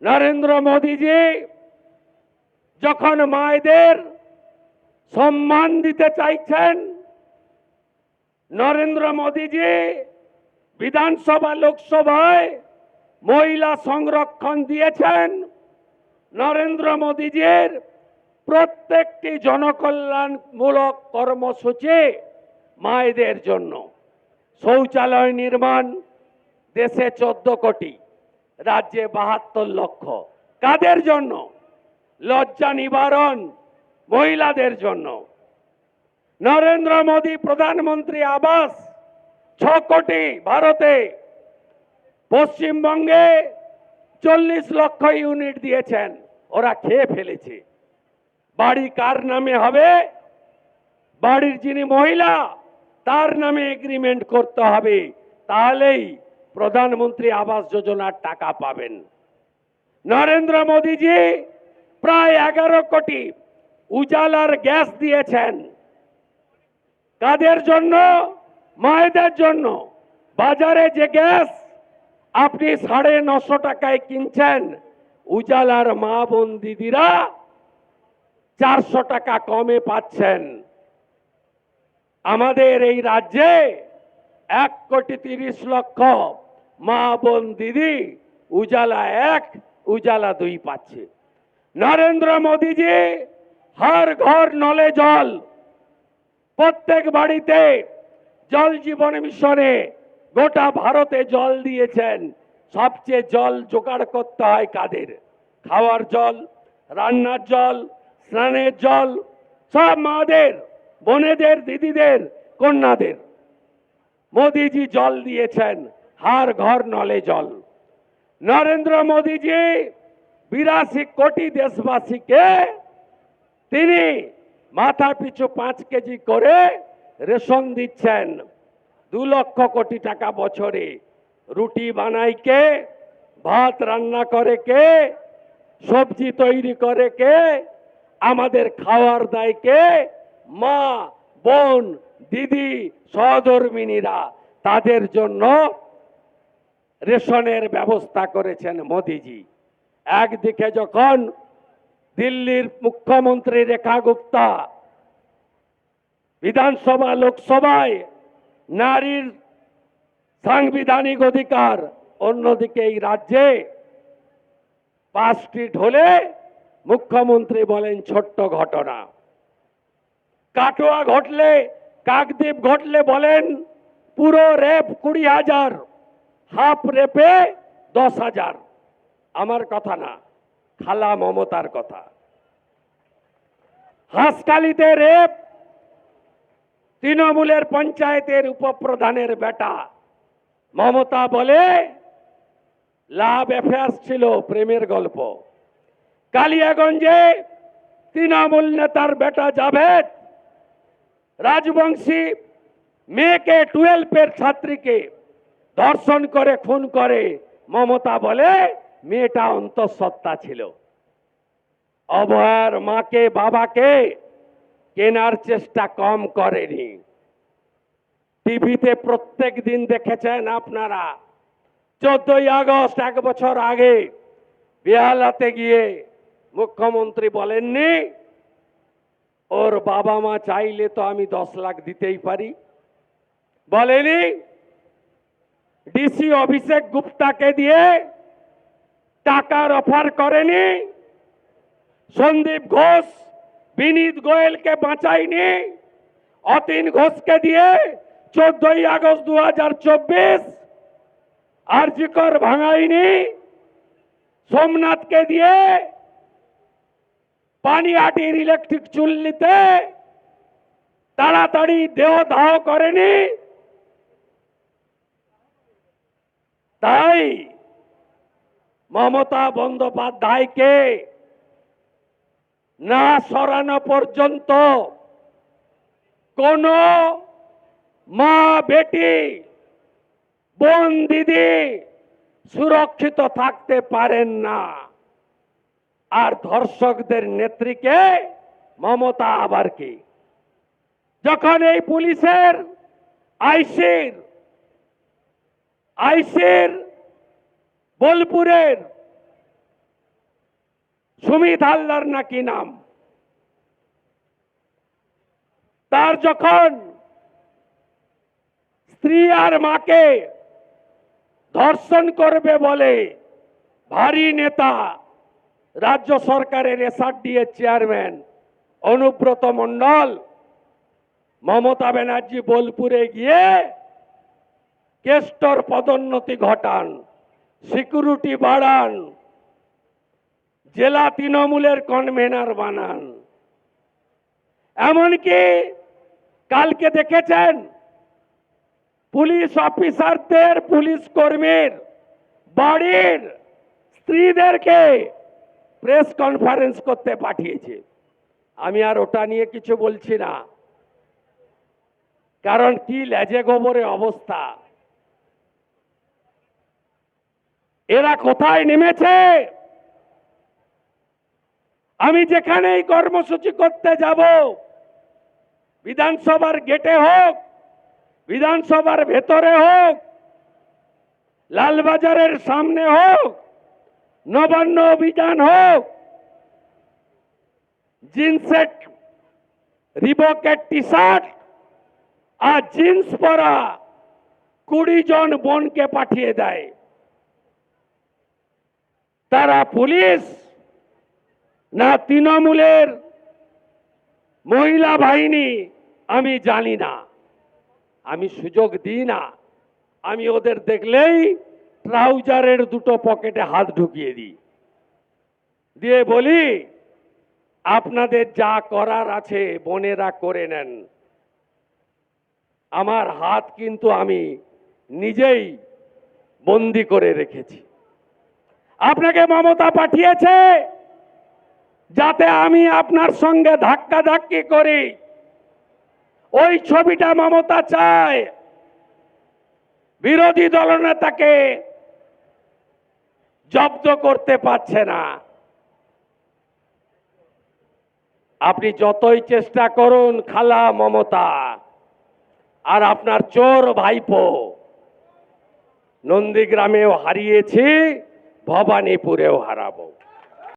নরেন্দ্র মোদীজি যখন মায়েদের সম্মান দিতে চাইছেন, নরেন্দ্র মোদীজি বিধানসভা লোকসভায় মহিলা সংরক্ষণ দিয়েছেন। নরেন্দ্র মোদীজির প্রত্যেকটি জনকল্যাণমূলক কর্মসূচি মায়েদের জন্য। শৌচালয় নির্মাণ দেশে 14 কোটি, রাজ্যে 72 লক্ষ। কাদের জন্য? লজ্জা নিবারণ মহিলাদের জন্য। নরেন্দ্র মোদী প্রধানমন্ত্রী আবাস 6 কোটি ভারতে, পশ্চিমবঙ্গে 40 লক্ষ ইউনিট দিয়েছেন, ওরা খেয়ে ফেলেছে। বাড়ি কার নামে হবে? বাড়ির যিনি মহিলা তার নামে এগ্রিমেন্ট করতে হবে, তাহলেই প্রধানমন্ত্রী আবাস যোজনার টাকা পাবেন। নরেন্দ্র মোদীজি প্রায় 11 কোটি উজালার গ্যাস দিয়েছেন। কাদের জন্য? মায়েদের জন্য। বাজারে যে গ্যাস আপনি 950 টাকায় কিনছেন, উজালার মা বোন দিদিরা 400 টাকা কমে পাচ্ছেন। আমাদের এই রাজ্যে 1 কোটি 30 লক্ষ মা বোন দিদি উজালা 1, উজালা 2 পাচ্ছে। নরেন্দ্র মোদীজি হর ঘর নলে জল, প্রত্যেক বাড়িতে জল জীবন মিশনে গোটা ভারতে জল দিয়েছেন। সবচেয়ে জল জোগাড় করতে হয় কাদের? খাওয়ার জল, রান্নার জল, স্নানের জল, সব মাদের, বোনেদের, দিদিদের, কন্যাদের। মোদীজি জল দিয়েছেন, হর ঘর নলে জল। নরেন্দ্র মোদীজি 82 কোটি দেশবাসীকে তিনি মাথা পিছু 5 কেজি করে রেশন দিচ্ছেন। 2 লক্ষ কোটি টাকা বছরে। রুটি বানায় কে? ভাত রান্না করে কে? সবজি তৈরি করে কে? আমাদের খাওয়ার দায় কে? মা, বোন, দিদি, সহধর্মিনীরা। তাদের জন্য রেশনের ব্যবস্থা করেছেন মোদীজি। একদিকে যখন দিল্লির মুখ্যমন্ত্রী রেখা গুপ্তা বিধানসভা লোকসভায় নারীর সাংবিধানিক অধিকার, অন্যদিকে এই রাজ্যে পাঁচটি ঢোলে মুখ্যমন্ত্রী বলেন ছোট্ট ঘটনা। কাটোয়া ঘটলে, কাকদ্বীপ ঘটলে বলেন পুরো রেপ 20,000, হাফ রেপে 10,000। আমার কথা না, খালা মমতার কথা। হাঁসখালিতে রেপ, তৃণমূলের পঞ্চায়েতের উপপ্রধানের বেটা। মমতা বলে লাভ অ্যাফেয়ার্স ছিল, প্রেমের গল্প। কালিয়াগঞ্জে তৃণমূল নেতার বেটা জাভেদ রাজবংশী মেয়েকে 12 ছাত্রীকে ধর্ষণ করে খুন করে। মমতা বলে মেয়েটা অন্তঃসত্ত্বা ছিল। অভয়ার মাকে, বাবাকে কেনার চেষ্টা কম করেনি। টিভিতে প্রত্যেক দিন দেখেছেন আপনারা। 14ই আগস্ট 1 বছর আগে বেহালাতে গিয়ে মুখ্যমন্ত্রী বলেননি ওর বাবা মা চাইলে তো আমি 10 লাখ দিতেই পারি? বলেনি? ডিসি অভিষেক গুপ্তাকে দিয়ে টাকার অফার করেনি? সন্দীপ ঘোষ, বিনীত গোয়েলকে বাঁচায়নি? অতীন ঘোষকে দিয়ে 14ই আগস্ট 2024 আরজিকর ভাঙায়নি? সোমনাথকে দিয়ে পানিহাটির ইলেকট্রিক চুল্লিতে তাড়াতাড়ি দেহ দাহ করেনি? তাই মমতা বন্দ্যোপাধ্যায়কে না সরানো পর্যন্ত কোন মা, বেটি, বোন, দিদি সুরক্ষিত থাকতে পারেন না। আর ধর্ষকদের নেত্রীকে মমতা আবার কি? যখন এই পুলিশের আইসির বোলপুরের সুমিত হালদার নাকি নাম, তার যখন স্ত্রী আর মাকে ধর্ষণ করবে বলে ভারী নেতা রাজ্য সরকারের এসআরডিএ চেয়ারম্যান অনুব্রত মণ্ডল মমতা ব্যানার্জি বোলপুরে গিয়ে কেষ্টর পদোন্নতি ঘটান, সিকিউরিটি বাড়ান, জেলা তৃণমূলের কনভেনার বানান। এমনকি কালকে দেখেছেন পুলিশ অফিসারদের, পুলিশ কর্মীর বাড়ির স্ত্রীদেরকে প্রেস কনফারেন্স করতে পাঠিয়েছে। আমি আর ওটা নিয়ে কিছু বলছি না, কারণ কি লেজে গোবরে অবস্থা। এরা কোথায় নেমেছে? আমি যেখানেই কর্মসূচি করতে যাব, বিধানসভার গেটে হোক, বিধানসভার ভেতরে হোক, লালবাজারের সামনে হোক, নবান্ন অভিযান হোক, জিন্সের রিবকের টি শার্ট আর জিন্স পরা 20 জন বোনকে পাঠিয়ে দেয়। তারা পুলিশ না তৃণমূলের মহিলা বাহিনী আমি জানি না, আমি সুযোগ দিই না। আমি ওদের দেখলেই ট্রাউজারের দুটো পকেটে হাত ঢুকিয়ে দিই, দিয়ে বলি আপনাদের যা করার আছে বোনেরা করে নেন। আমার হাত কিন্তু আমি নিজেই বন্দি করে রেখেছি। আপনাকে মমতা পাঠিয়েছে যাতে আমি আপনার সঙ্গে ধাক্কাধাক্কি করি। ওই ছবিটা মমতা চায় বিরোধী দলনেতাকে জব্দ করতে পারছে না। আপনি যতই চেষ্টা করুন খালা মমতা, আর আপনার চোর ভাইপো নন্দীগ্রামেও হারিয়েছি, ভবানীপুরেও হারাবো।